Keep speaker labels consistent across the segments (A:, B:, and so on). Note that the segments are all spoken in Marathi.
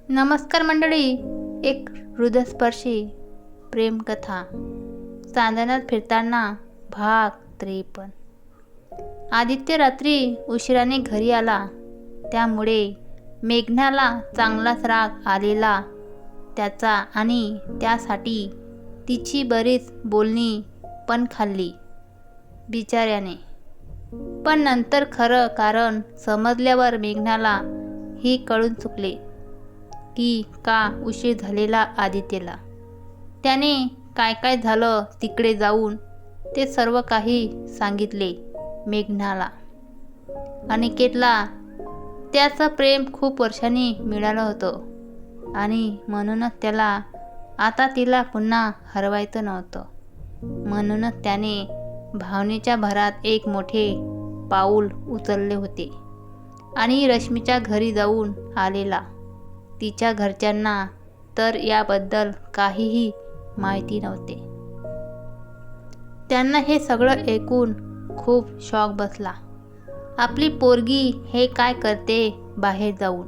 A: नमस्कार मंडळी. एक हृदयस्पर्शी प्रेमकथा चांदण्यात फिरताना भाग 53. आदित्य रात्री उशिराने घरी आला, त्यामुळे मेघनाला चांगलाच राग आलेला त्याचा आणि त्यासाठी तिची बरीच बोलणी पण खाल्ली बिचाऱ्याने. पण नंतर खरं कारण समजल्यावर मेघनाला ही कळून चुकले की का उशीर झालेला आदित्यला. त्याने काय काय झालं तिकडे जाऊन ते सर्व काही सांगितले मेघनाला. अनिकेतला त्याचं प्रेम खूप वर्षांनी मिळालं होतं आणि म्हणूनच त्याला आता तिला पुन्हा हरवायचं नव्हतं. म्हणूनच त्याने भावनेच्या भरात एक मोठे पाऊल उचलले होते आणि रश्मीच्या घरी जाऊन आलेला. तिच्या घरच्यांना तर याबद्दल काहीही माहिती नव्हते. त्यांना हे सगळं ऐकून खूप शॉक बसला. आपली पोरगी हे काय करते बाहेर जाऊन,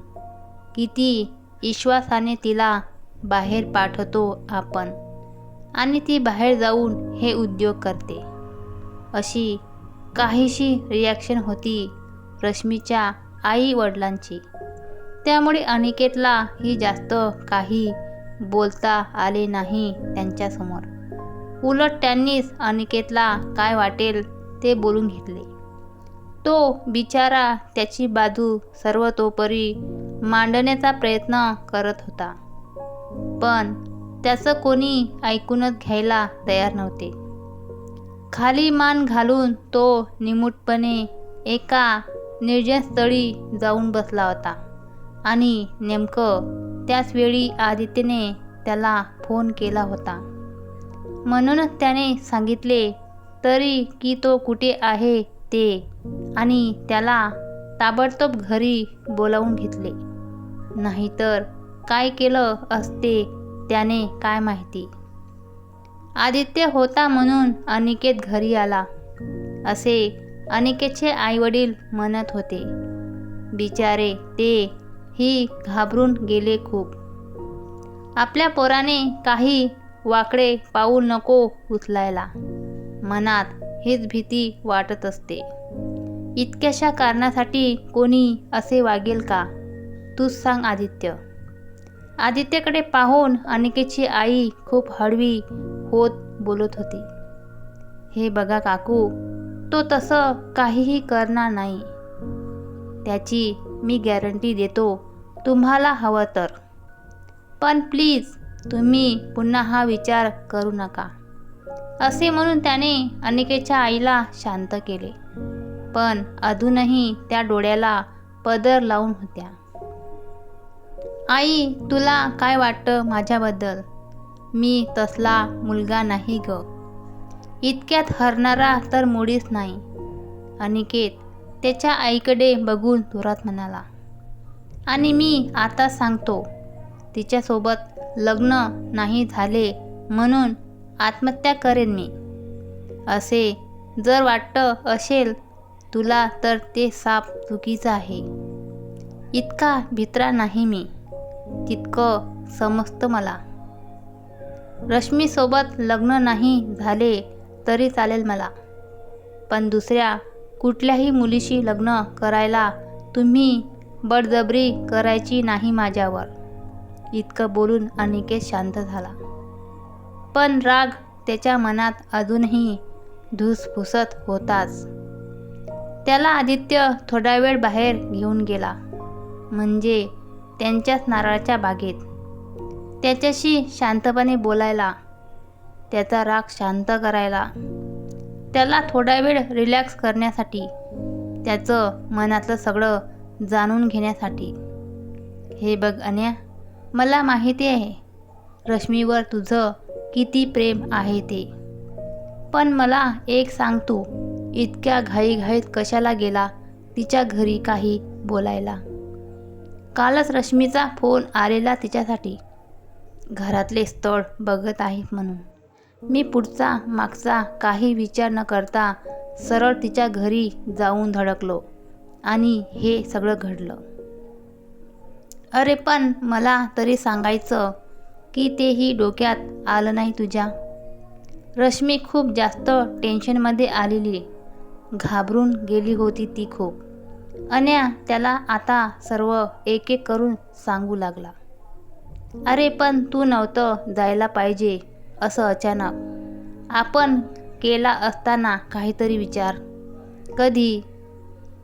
A: किती विश्वासाने तिला बाहेर पाठवतो आपण आणि ती बाहेर जाऊन हे उद्योग करते, अशी काहीशी रिॲक्शन होती रश्मीच्या आई वडिलांची. त्यामुळे अनिकेतला ही जास्त काही बोलता आले नाही त्यांच्यासमोर. उलट त्यांनीच अनिकेतला काय वाटेल ते बोलून घेतले. तो बिचारा त्याची बाजू सर्वतोपरी मांडण्याचा प्रयत्न करत होता, पण त्याचं कोणी ऐकूनच घ्यायला तयार नव्हते. खाली मान घालून तो निमूटपणे एका निर्जन स्थळी जाऊन बसला होता आणि नेमकं त्याच वेळी आदित्यने त्याला फोन केला होता. म्हणूनच त्याने सांगितले तरी की तो कुठे आहे ते आणि त्याला ताबडतोब घरी बोलावून घेतले. नाहीतर काय केलं असते त्याने काय माहिती. आदित्य होता म्हणून अनिकेत घरी आला, असे अनिकेतचे आईवडील म्हणत होते. बिचारे ते ही घाबरून गेले खूप. आपल्या पोराने काही वाकडे पाऊल नको उचलायला, मनात हीच भीती वाटत असते. इतक्याशा कारणासाठी कोणी असे वागेल का, तूच सांग आदित्य. आदित्यकडे पाहून अनिकेतची आई खूप हळवी होत बोलत होती. हे बघा काकू, तो तसं काहीही करणार नाही. त्याची मी गॅरंटी देतो तुम्हाला हवं तर. पण प्लीज तुम्ही पुन्हा हा विचार करू नका, असे म्हणून त्याने अनिकेतच्या आईला शांत केले. पण अजूनही त्या डोळ्याला पदर लावून होत्या. आई, तुला काय वाटतं माझ्याबद्दल? मी तसला मुलगा नाही ग. इतक्यात हरणारा तर मुळीच नाही. अनिकेत त्याच्या आईकडे बघून जोरात म्हणाला. आणि मी आता सांगतो, तिच्यासोबत लग्न नाही झाले म्हणून आत्महत्या करेन मी. असे जर वाटतं असेल तुला तर ते साफ चुकीचं आहे. इतका भित्रा नाही मी, तितकं समजतं मला. रश्मीसोबत लग्न नाही झाले तरी चालेल मला, पण दुसऱ्या कुठल्याही मुलीशी लग्न करायला तुम्ही बळजबरी करायची नाही माझ्यावर. इतकं बोलून अनिकेत शांत झाला. पण राग त्याच्या मनात अजूनही धुसफुसत होताच. त्याला आदित्य थोडा वेळ बाहेर घेऊन गेला, म्हणजे त्यांच्याच नारळाच्या बागेत, त्याच्याशी शांतपणे बोलायला, त्याचा राग शांत करायला, त्याला थोडा वेळ रिलॅक्स करण्यासाठी, त्याचं मनातलं सगळं जाणून घेण्यासाठी. हे बघ अन्या, मला माहिती आहे रश्मीवर तुझं किती प्रेम आहे ते. पण मला एक सांग, तू इतक्या घाईघाईत कशाला गेला तिच्या घरी काही बोलायला? कालच रश्मीचा फोन आलेला तिच्यासाठी, घरातले स्थळ बघत आहेत म्हणून. मी पुढचा मागचा काही विचार न करता सरळ तिच्या घरी जाऊन धडकलो आणि हे सगळं घडलं. अरे पण मला तरी सांगायचं की तेही डोक्यात आलं नाही तुझ्या. रश्मी खूप जास्त टेन्शनमध्ये आलेली, घाबरून गेली होती ती खूप. अन्या त्याला आता सर्व एक एक करून सांगू लागला. अरे पण तू नव्हतं जायला पाहिजे असं अचानक. आपण केला असताना काहीतरी विचार. कधी?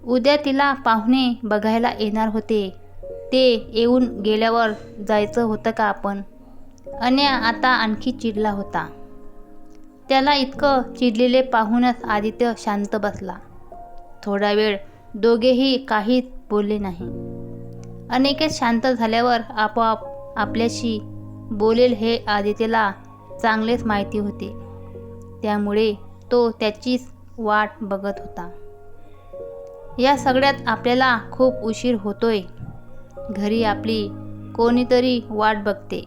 A: उद्या तिला पाहुणे बघायला येणार होते, ते येऊन गेल्यावर जायचं होतं का आपण? अन्या आता आणखी चिडला होता. त्याला इतकं चिडलेले पाहूनच आदित्य शांत बसला. थोडा वेळ दोघेही काहीच बोलले नाही. अनिकेत शांत झाल्यावर आपोआप आपल्याशी बोलेल हे आदित्यला चांगलेच माहिती होते. त्यामुळे तो त्याचीच वाट बघत होता. या सगळ्यात आपल्याला खूप उशीर होतोय. घरी आपली कोणीतरी वाट बघते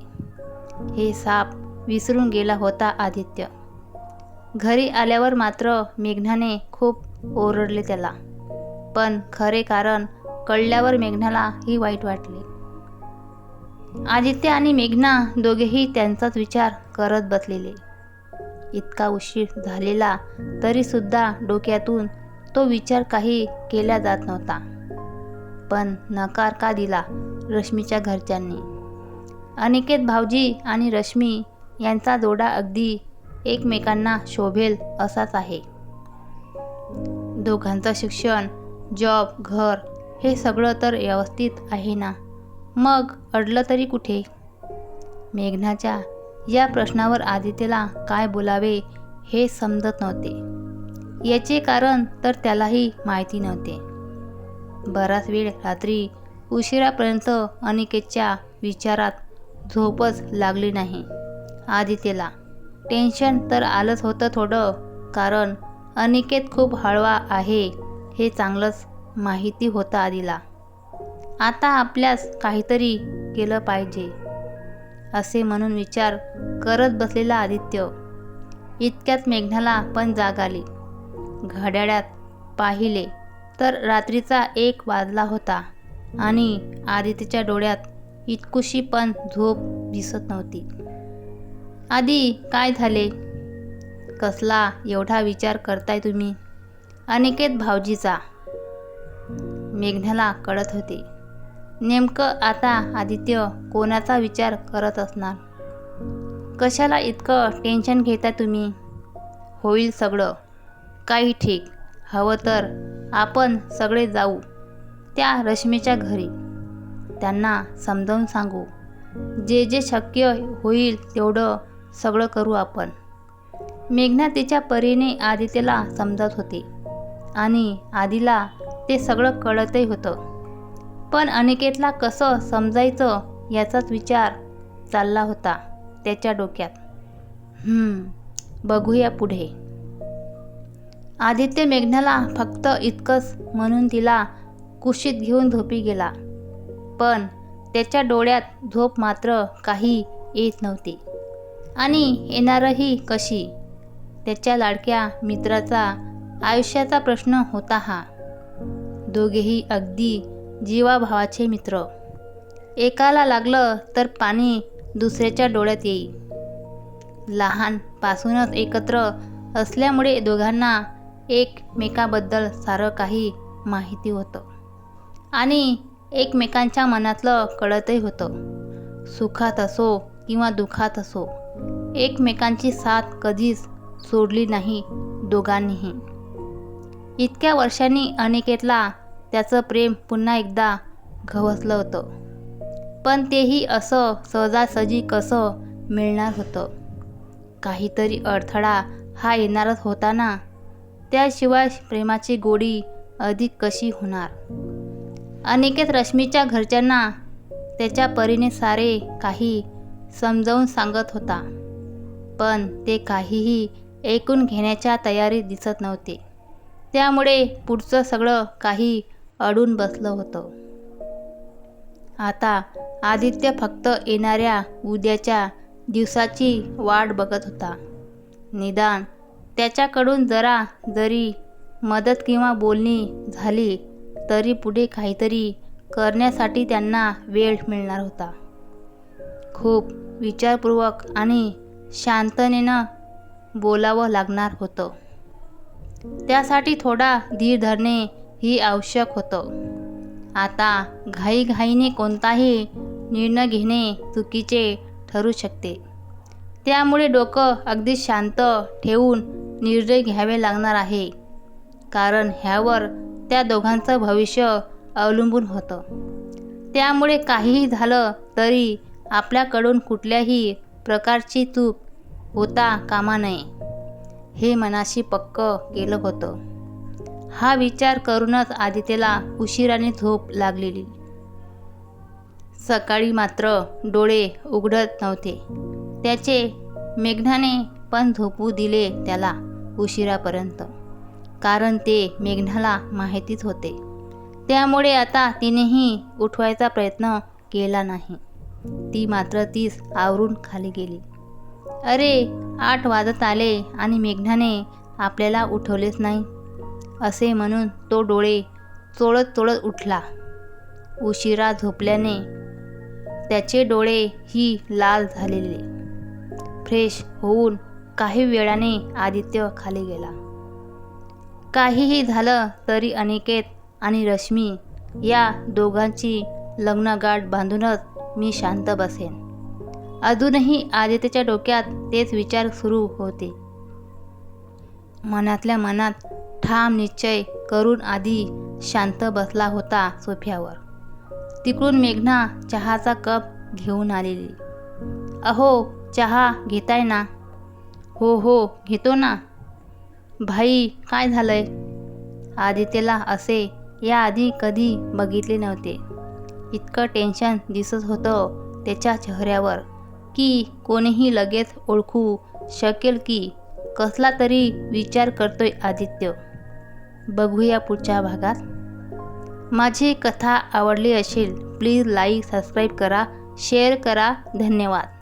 A: हे साप विसरून गेला होता आदित्य. घरी आल्यावर मात्र मेघनाने खूप ओरडले त्याला. पण खरे कारण कळल्यावर मेघनालाही वाईट वाटले. आदित्य आणि मेघना दोघेही त्यांचाच विचार करत बसलेले. इतका उशीर झालेला तरीसुद्धा डोक्यातून तो विचार काही केला जात नव्हता. पण नकार का दिला रश्मीच्या घरच्यांनी? अनिकेत भाऊजी आणि रश्मी यांचा जोडा अगदी एकमेकांना शोभेल असाच आहे. दोघांचं शिक्षण, जॉब, घर हे सगळं तर व्यवस्थित आहे ना, मग अडलं तरी कुठे? मेघनाच्या या प्रश्नावर आदित्यला काय बोलावे हे समजत नव्हते. याचे कारण तर त्यालाही माहिती नव्हते. बराच वेळ रात्री उशिरापर्यंत अनिकेतच्या विचारात झोपच लागली नाही आदित्यला. टेन्शन तर आलंच होतं थोडं, कारण अनिकेत खूप हळवा आहे हे चांगलंच माहिती होतं आधीला. आता आपल्यास काहीतरी केलं पाहिजे असे म्हणून विचार करत बसलेला आदित्य. इतक्यात मेघनाला पण जाग आली. घड्याळात पाहिले तर रात्रीचा 1 वाजला होता आणि आदित्यच्या डोळ्यात इतकुशी पण झोप दिसत नव्हती. आधी काय झाले? कसला एवढा विचार करताय तुम्ही? अनिकेत भाऊजीचा. मेघनाला कळत होते. नेमकं आता आदित्य कोणाचा विचार करत असणार? कशाला इतकं टेन्शन घेता तुम्ही? होईल सगळं काही ठीक. हवं तर आपण सगळे जाऊ त्या रश्मीच्या घरी. त्यांना समजावून सांगू. जे जे शक्य होईल तेवढं सगळं करू आपण. मेघना तिच्या परीने आदित्यला समजत होते आणि आधीला ते सगळं कळतही होतं. पण अनिकेतला कसं समजायचं याचाच विचार चालला होता त्याच्या डोक्यात. बघूया पुढे. आदित्य मेघनाला फक्त इतकंच म्हणून तिला कुशीत घेऊन झोपी गेला. पण त्याच्या डोळ्यात झोप मात्र काही येत नव्हती आणि येणारही कशी? त्याच्या लाडक्या मित्राचा आयुष्याचा प्रश्न होता हा. दोघेही अगदी जीवाभावाचे मित्र. एकाला लागलं तर पाणी दुसऱ्याच्या डोळ्यात येई. लहानपासूनच एकत्र असल्यामुळे दोघांना एकमेकाबद्दल सारं काही माहिती होतं आणि एकमेकांच्या मनातलं कळतही होतं. सुखात असो किंवा दुःखात असो एकमेकांची साथ कधीच सोडली नाही दोघांनीही. इतक्या वर्षांनी अनिकेतला त्याचं प्रेम पुन्हा एकदा गवसलं होतं. पण तेही असं सहजासहजी कसं मिळणार होतं? काहीतरी अडथळा हा येणारच होता ना. त्याशिवाय प्रेमाची गोडी अधिक कशी होणार? अनिकेत रश्मीच्या घरच्यांना त्याच्या परीने सारे काही समजावून सांगत होता. पण ते काहीही ऐकून घेण्याच्या तयारीत दिसत नव्हते. त्यामुळे पुढचं सगळं काही अडून बसलं होतं. आता आदित्य फक्त येणाऱ्या उद्याच्या दिवसाची वाट बघत होता. निदान त्याच्याकडून जरा जरी मदत किंवा बोलणी झाली तरी पुढे काहीतरी करण्यासाठी त्यांना वेळ मिळणार होता. खूप विचारपूर्वक आणि शांततेनं बोलावं लागणार होतं. त्यासाठी थोडा धीर धरणे ही आवश्यक होतं. आता घाईघाईने कोणताही निर्णय घेणे चुकीचे ठरू शकते. त्यामुळे डोकं अगदी शांत ठेवून निर्णय घ्यावे लागणार आहे. कारण ह्यावर त्या दोघांचं भविष्य अवलंबून होतं. त्यामुळे काहीही झालं तरी आपल्याकडून कुठल्याही प्रकारची चूक होता कामा नये, हे मनाशी पक्क केलं होतं. हा विचार करूनच आदित्यला उशिराने झोप लागलेली. सकाळी मात्र डोळे उघडत नव्हते. त्याचे मेघनाने पण झोपू दिले त्याला उशिरापर्यंत. कारण ते मेघनाला माहितीच होते. त्यामुळे आता तिनेही उठवायचा प्रयत्न केला नाही. ती मात्र तीच आवरून खाली गेली. अरे 8 वाजत आले आणि मेघनाने आपल्याला उठवलेच नाही, असे म्हणून तो डोळे चोळत चोळत उठला. उशिरा झोपल्याने त्याचे डोळे ही लाल झालेले. फ्रेश होऊन काही वेळाने आदित्य खाली गेला. काहीही झालं तरी अनिकेत आणि रश्मी या दोघांची लग्नगाठ बांधूनच मी शांत बसेन. अजूनही आदित्यच्या डोक्यात तेच विचार सुरू होते. मनातल्या मनात ठाम निश्चय करून आधी शांत बसला होता सोफ्यावर. तिकडून मेघना चहाचा कप घेऊन आलेली. अहो चहा घेताय ना? हो हो घेतो ना. भाई काय झालंय? आदित्यला असे याआधी कधी बघितले नव्हते. इतकं टेन्शन दिसत होतं त्याच्या चेहऱ्यावर की कोणीही लगेच ओळखू शकेल की कसला तरी विचार करतोय आदित्य. बघूया पुढच्या भागात. माझी कथा आवडली असेल प्लीज लाईक सबस्क्राईब करा, शेअर करा. धन्यवाद.